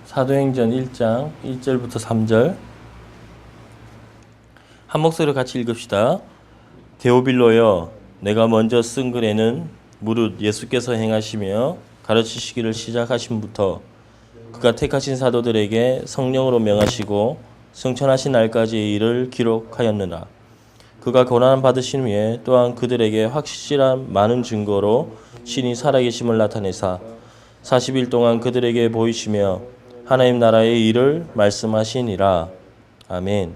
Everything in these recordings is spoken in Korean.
사도행전 1장 1절부터 3절 한 목소리로 같이 읽읍시다. 데오빌로여, 내가 먼저 쓴 글에는 무릇 예수께서 행하시며 가르치시기를 시작하심부터 그가 택하신 사도들에게 성령으로 명하시고 승천하신 날까지 이를 기록하였느라. 그가 고난 받으신 후에 또한 그들에게 확실한 많은 증거로 신이 살아계심을 나타내사 40일 동안 그들에게 보이시며 하나님 나라의 일을 말씀하시니라. 아멘.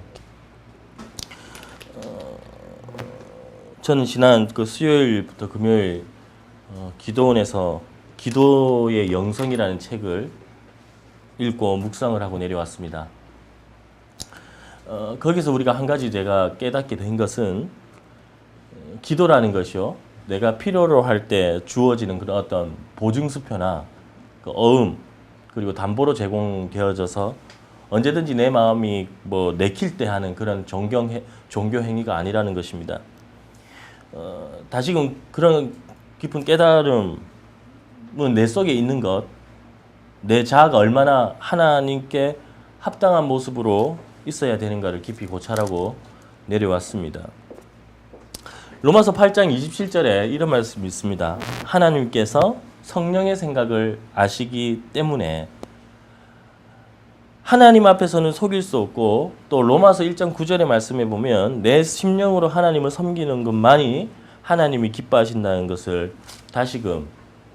저는 지난 수요일부터 금요일 기도원에서 기도의 영성이라는 책을 읽고 묵상을 하고 내려왔습니다. 거기서 우리가 한 가지 제가 깨닫게 된 것은 기도라는 것이요, 내가 필요로 할 때 주어지는 그런 어떤 보증수표나 어음 그리고 담보로 제공되어져서 언제든지 내 마음이 내킬 때 하는 그런 종교 행위가 아니라는 것입니다. 다시금 그런 깊은 깨달음은 내 속에 있는 것, 내 자아가 얼마나 하나님께 합당한 모습으로 있어야 되는가를 깊이 고찰하고 내려왔습니다. 로마서 8장 27절에 이런 말씀이 있습니다. 하나님께서 성령의 생각을 아시기 때문에 하나님 앞에서는 속일 수 없고, 또 로마서 1장 9절의 말씀에 보면 내 심령으로 하나님을 섬기는 것만이 하나님이 기뻐하신다는 것을 다시금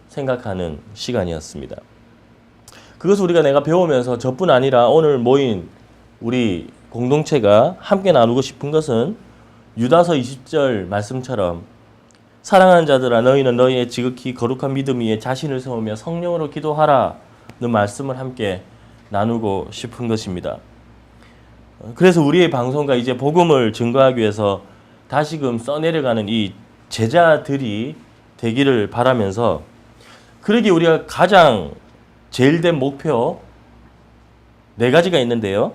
생각하는 시간이었습니다. 그것을 내가 배우면서 저뿐 아니라 오늘 모인 우리 공동체가 함께 나누고 싶은 것은 유다서 20절 말씀처럼 사랑하는 자들아, 너희는 너희의 지극히 거룩한 믿음 위에 자신을 세우며 성령으로 기도하라는 말씀을 함께 나누고 싶은 것입니다. 그래서 우리의 방송과 이제 복음을 증거하기 위해서 다시금 써내려가는 이 제자들이 되기를 바라면서, 그러기에 우리가 가장 제일 된 목표 4가지가 있는데요.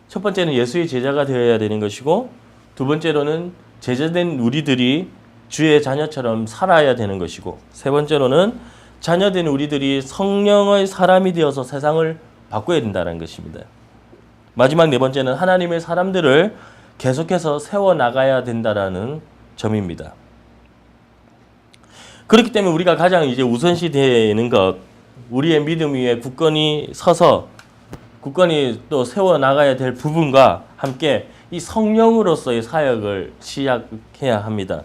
첫 번째는 예수의 제자가 되어야 되는 것이고, 두 번째로는 제자된 우리들이 주의 자녀처럼 살아야 되는 것이고, 세 번째로는 자녀된 우리들이 성령의 사람이 되어서 세상을 바꿔야 된다는 것입니다. 마지막 네 번째는 하나님의 사람들을 계속해서 세워나가야 된다는 점입니다. 그렇기 때문에 우리가 가장 이제 우선시 되는 것, 우리의 믿음 위에 굳건히 서서 굳건히 또 세워나가야 될 부분과 함께 이 성령으로서의 사역을 시작해야 합니다.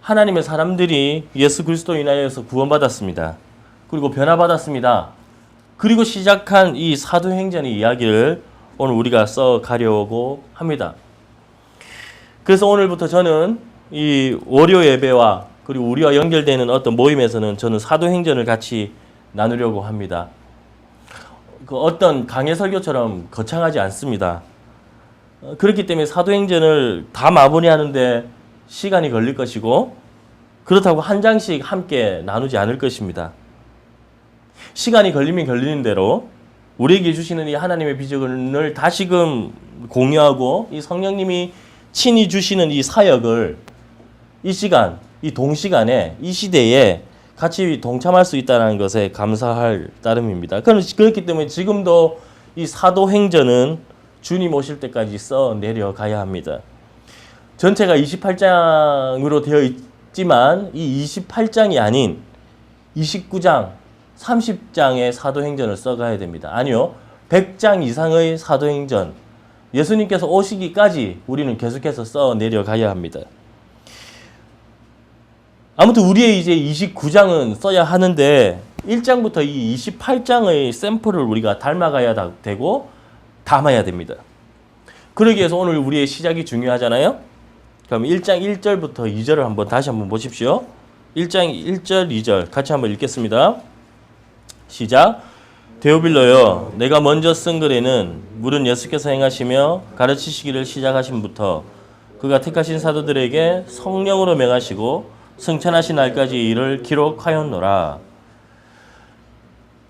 하나님의 사람들이 예수 그리스도 인하여서 구원받았습니다. 그리고 변화받았습니다. 그리고 시작한 이 사도행전의 이야기를 오늘 우리가 써가려고 합니다. 그래서 오늘부터 저는 이 월요 예배와 그리고 우리와 연결되는 어떤 모임에서는 저는 사도행전을 같이 나누려고 합니다. 어떤 강해 설교처럼 거창하지 않습니다. 그렇기 때문에 사도행전을 다 마무리하는데 시간이 걸릴 것이고, 그렇다고 한 장씩 함께 나누지 않을 것입니다. 시간이 걸리면 걸리는 대로 우리에게 주시는 이 하나님의 비전을 다시금 공유하고, 이 성령님이 친히 주시는 이 사역을 이 시간, 이 동시간에, 이 시대에 같이 동참할 수 있다는 것에 감사할 따름입니다. 그렇기 때문에 지금도 이 사도행전은 주님 오실 때까지 써 내려가야 합니다. 전체가 28장으로 되어 있지만 이 28장이 아닌 29장, 30장의 사도행전을 써가야 됩니다. 아니요, 100장 이상의 사도행전, 예수님께서 오시기까지 우리는 계속해서 써 내려가야 합니다. 아무튼 우리의 이제 29장은 써야 하는데 1장부터 이 28장의 샘플을 우리가 닮아가야 되고 담아야 됩니다. 그러기 위해서 오늘 우리의 시작이 중요하잖아요. 그럼 1장 1절부터 2절을 다시 한번 보십시오. 1장 1절 2절 같이 한번 읽겠습니다. 시작. 데오빌로여, 내가 먼저 쓴 글에는 무릇 예수께서 행하시며 가르치시기를 시작하심부터 그가 택하신 사도들에게 성령으로 명하시고 승천하신 날까지 이를 기록하였노라.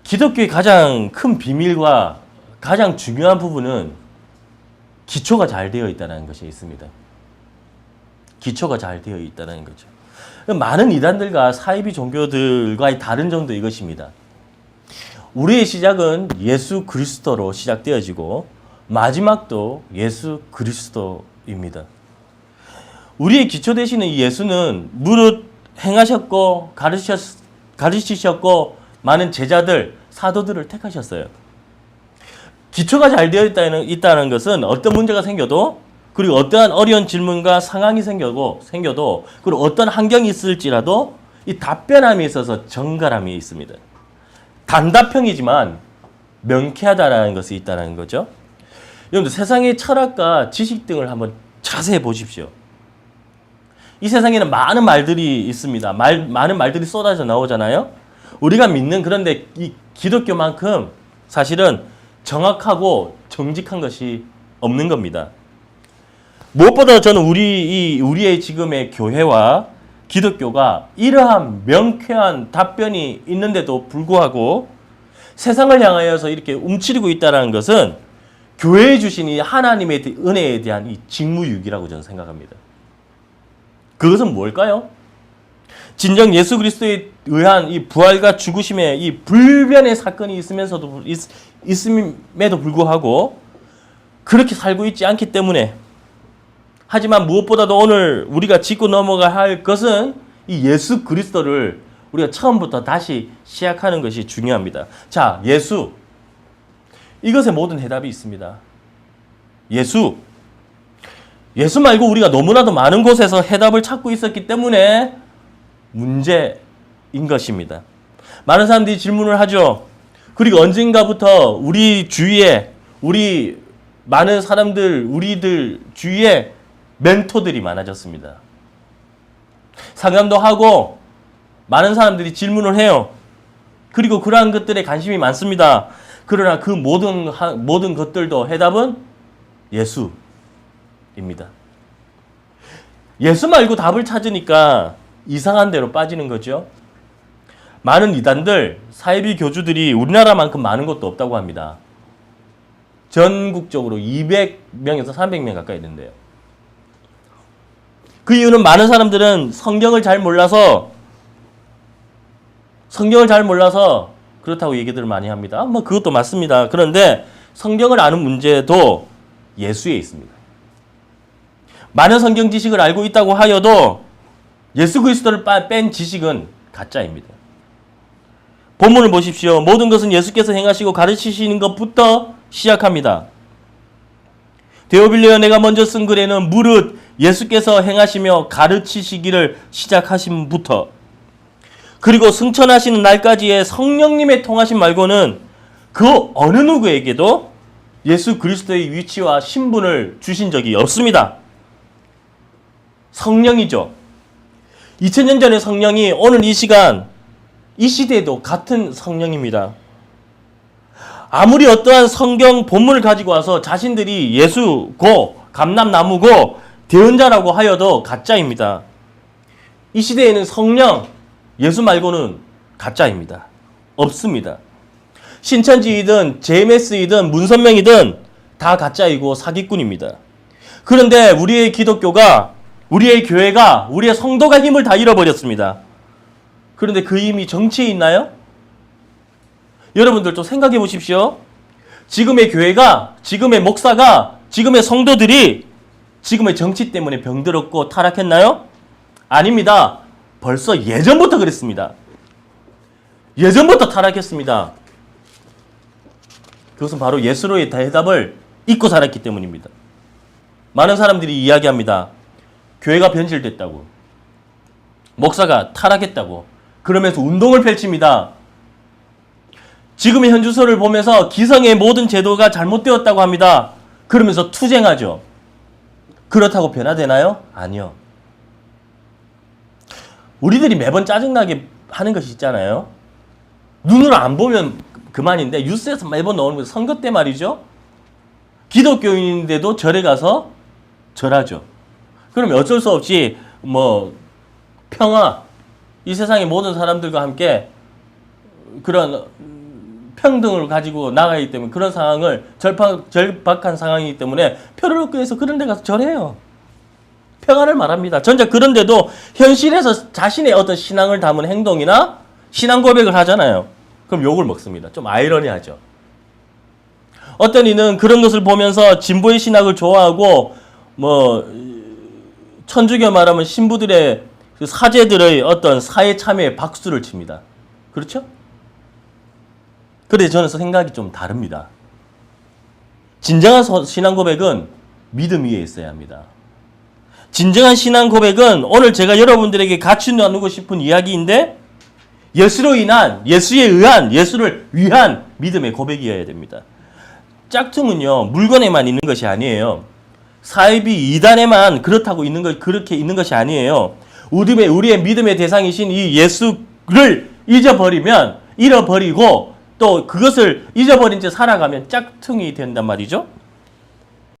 기독교의 가장 큰 비밀과 가장 중요한 부분은 기초가 잘 되어 있다는 것이 있습니다. 기초가 잘 되어 있다는 거죠. 많은 이단들과 사이비 종교들과의 다른 점도 이것입니다. 우리의 시작은 예수 그리스도로 시작되어지고 마지막도 예수 그리스도입니다. 우리의 기초 되시는 이 예수는 무릇 행하셨고 가르치셨고 많은 제자들, 사도들을 택하셨어요. 기초가 잘 되어 있다는 것은 어떤 문제가 생겨도, 그리고 어떠한 어려운 질문과 상황이 생겨도 그리고 어떤 환경이 있을지라도 이 답변함에 있어서 정갈함이 있습니다. 단답형이지만 명쾌하다라는 것이 있다는 거죠. 여러분들 세상의 철학과 지식 등을 한번 자세히 보십시오. 이 세상에는 많은 말들이 있습니다. 많은 말들이 쏟아져 나오잖아요. 우리가 믿는, 그런데 이 기독교만큼 사실은 정확하고 정직한 것이 없는 겁니다. 무엇보다 저는 우리의 지금의 교회와 기독교가 이러한 명쾌한 답변이 있는데도 불구하고 세상을 향하여서 이렇게 움츠리고 있다는 것은 교회에 주신 이 하나님의 은혜에 대한 이 직무유기라고 저는 생각합니다. 그것은 뭘까요? 진정 예수 그리스도에 의한 이 부활과 죽으심의 이 불변의 사건이 있음에도 불구하고 그렇게 살고 있지 않기 때문에, 하지만 무엇보다도 오늘 우리가 짚고 넘어가야 할 것은 이 예수 그리스도를 우리가 처음부터 다시 시작하는 것이 중요합니다. 자, 예수. 이것에 모든 해답이 있습니다. 예수 말고 우리가 너무나도 많은 곳에서 해답을 찾고 있었기 때문에 문제인 것입니다. 많은 사람들이 질문을 하죠. 그리고 언젠가부터 우리 주위에, 많은 사람들, 우리들 주위에 멘토들이 많아졌습니다. 상담도 하고 많은 사람들이 질문을 해요. 그리고 그러한 것들에 관심이 많습니다. 그러나 그 모든 것들도 해답은 예수입니다. 예수 말고 답을 찾으니까 이상한 데로 빠지는 거죠. 많은 이단들, 사이비 교주들이 우리나라만큼 많은 것도 없다고 합니다. 전국적으로 200명에서 300명 가까이 된대요. 그 이유는 많은 사람들은 성경을 잘 몰라서 그렇다고 얘기들을 많이 합니다. 뭐 그것도 맞습니다. 그런데 성경을 아는 문제도 예수에 있습니다. 많은 성경 지식을 알고 있다고 하여도 예수 그리스도를 뺀 지식은 가짜입니다. 본문을 보십시오. 모든 것은 예수께서 행하시고 가르치시는 것부터 시작합니다. 데오빌레어 내가 먼저 쓴 글에는 무릇 예수께서 행하시며 가르치시기를 시작하심부터, 그리고 승천하시는 날까지의 성령님의 통하심 말고는 그 어느 누구에게도 예수 그리스도의 위치와 신분을 주신 적이 없습니다. 성령이죠. 2000년 전의 성령이 오늘 이 시간, 이 시대에도 같은 성령입니다. 아무리 어떠한 성경 본문을 가지고 와서 자신들이 예수고 감람나무고 대언자라고 하여도 가짜입니다. 이 시대에는 성령, 예수 말고는 가짜입니다. 없습니다. 신천지이든 JMS이든 문선명이든 다 가짜이고 사기꾼입니다. 그런데 우리의 기독교가, 우리의 교회가, 우리의 성도가 힘을 다 잃어버렸습니다. 그런데 그 힘이 정치에 있나요? 여러분들 좀 생각해 보십시오. 지금의 교회가, 지금의 목사가, 지금의 성도들이 지금의 정치 때문에 병들었고 타락했나요? 아닙니다. 벌써 예전부터 그랬습니다. 예전부터 타락했습니다. 그것은 바로 예수로의 대답을 잊고 살았기 때문입니다. 많은 사람들이 이야기합니다. 교회가 변질됐다고, 목사가 타락했다고, 그러면서 운동을 펼칩니다. 지금의 현주소를 보면서 기성의 모든 제도가 잘못되었다고 합니다. 그러면서 투쟁하죠. 그렇다고 변화되나요? 아니요. 우리들이 매번 짜증나게 하는 것이 있잖아요. 눈으로 안 보면 그만인데 뉴스에서 매번 나오는 거 선거 때 말이죠. 기독교인인데도 절에 가서 절하죠. 그러면 어쩔 수 없이 평화, 이 세상의 모든 사람들과 함께 그런 평등을 가지고 나가기 때문에, 그런 상황을 절박한 상황이기 때문에 표를 얻기 위해서 그런 데 가서 절해요. 평화를 말합니다. 전자 그런데도 현실에서 자신의 어떤 신앙을 담은 행동이나 신앙 고백을 하잖아요. 그럼 욕을 먹습니다. 좀 아이러니하죠. 어떤 이는 그런 것을 보면서 진보의 신학을 좋아하고 뭐 천주교 말하면 신부들의 그 사제들의 어떤 사회 참여에 박수를 칩니다. 그렇죠? 그런데 저는 생각이 좀 다릅니다. 진정한 신앙 고백은 믿음 위에 있어야 합니다. 진정한 신앙 고백은 오늘 제가 여러분들에게 같이 나누고 싶은 이야기인데 예수로 인한, 예수에 의한, 예수를 위한 믿음의 고백이어야 됩니다. 짝퉁은요, 물건에만 있는 것이 아니에요. 사이비 이단에만 그렇다고 있는 것, 그렇게 있는 것이 아니에요. 우리의 믿음의 대상이신 이 예수를 잊어버리면, 잃어버리고 또 그것을 잊어버린 채 살아가면 짝퉁이 된단 말이죠.